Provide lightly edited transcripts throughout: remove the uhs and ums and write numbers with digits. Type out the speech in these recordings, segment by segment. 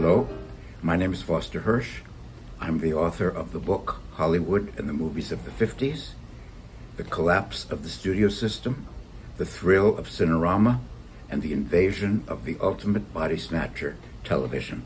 Hello, my name is Foster Hirsch. I'm the author of the book Hollywood and the Movies of the 50s, The Collapse of the Studio System, The Thrill of Cinerama, and the Invasion of the Ultimate Body Snatcher, television.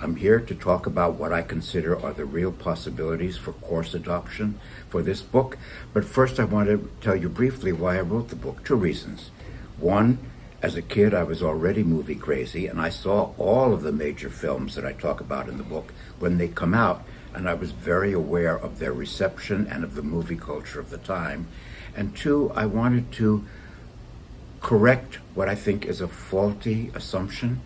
I'm here to talk about what I consider are the real possibilities for course adoption for this book, but first I want to tell you briefly why I wrote the book. Two reasons. One, as a kid, I was already movie crazy, and I saw all of the major films that I talk about in the book when they come out, and I was very aware of their reception and of the movie culture of the time. And two, I wanted to correct what I think is a faulty assumption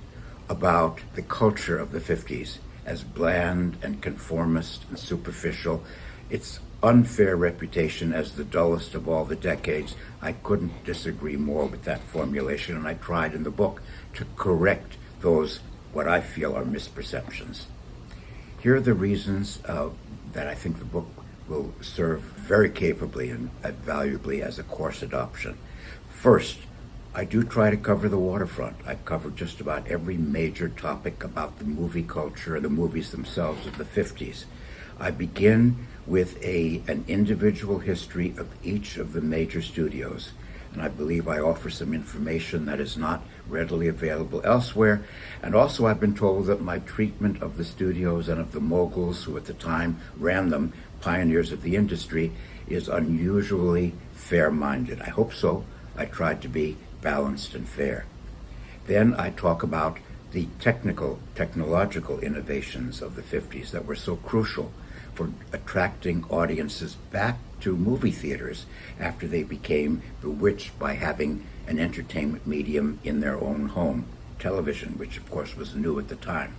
about the culture of the 50s as bland and conformist and superficial. Its unfair reputation as the dullest of all the decades, I couldn't disagree more with that formulation, and I tried in the book to correct those, what I feel are misperceptions. Here are the reasons that I think the book will serve very capably and valuably as a course adoption. First, I do try to cover the waterfront. I've covered just about every major topic about the movie culture and the movies themselves of the 50s. I begin with an individual history of each of the major studios, and I believe I offer some information that is not readily available elsewhere. And also I've been told that my treatment of the studios and of the moguls who at the time ran them, pioneers of the industry, is unusually fair-minded. I hope so. I tried to be balanced and fair. Then I talk about the technological innovations of the 50s that were so crucial for attracting audiences back to movie theaters after they became bewitched by having an entertainment medium in their own home, television, which of course was new at the time.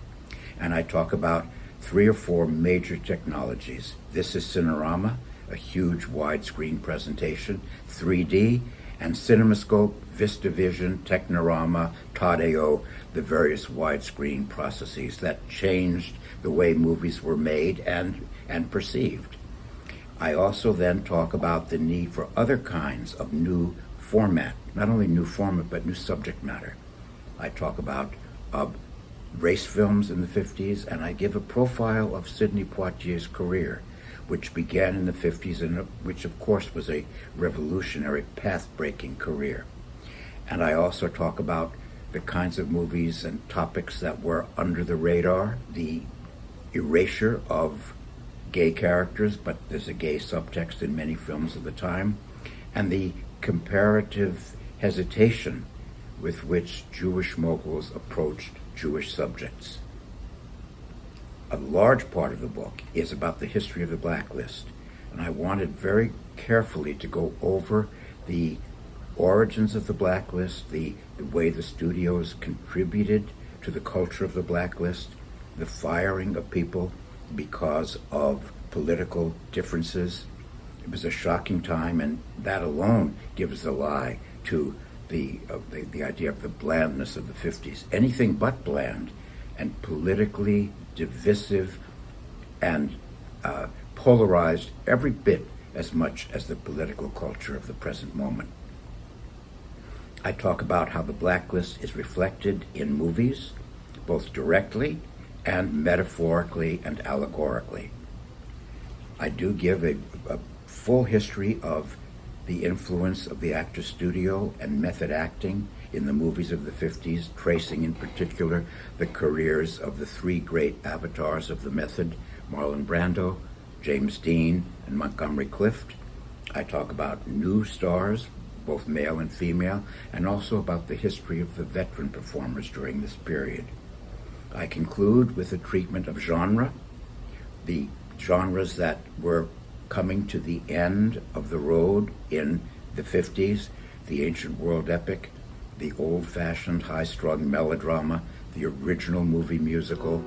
And I talk about 3 or 4 major technologies. This is Cinerama, a huge widescreen presentation, 3D, and CinemaScope, VistaVision, Technorama, Tadeo, the various widescreen processes that changed the way movies were made and perceived. I also then talk about the need for other kinds of new format, not only new format, but new subject matter. I talk about race films in the 50s, and I give a profile of Sidney Poitier's career, which began in the 50s and which of course was a revolutionary, path-breaking career. And I also talk about the kinds of movies and topics that were under the radar, the erasure of gay characters, but there's a gay subtext in many films of the time, and the comparative hesitation with which Jewish moguls approached Jewish subjects. A large part of the book is about the history of the blacklist, and I wanted very carefully to go over the origins of the blacklist, the way the studios contributed to the culture of the blacklist, the firing of people because of political differences. It was a shocking time, and that alone gives the lie to the idea of the blandness of the 50s. Anything but bland and politically divisive and polarized every bit as much as the political culture of the present moment. I talk about how the blacklist is reflected in movies, both directly and metaphorically and allegorically. I do give a full history of the influence of the actor studio and method acting in the movies of the 50s, tracing in particular the careers of the 3 great avatars of the method, Marlon Brando, James Dean, and Montgomery Clift. I talk about new stars, both male and female, and also about the history of the veteran performers during this period. I conclude with a treatment of genre, the genres that were coming to the end of the road in the 50s, the ancient world epic, the old-fashioned high-strung melodrama, the original movie musical,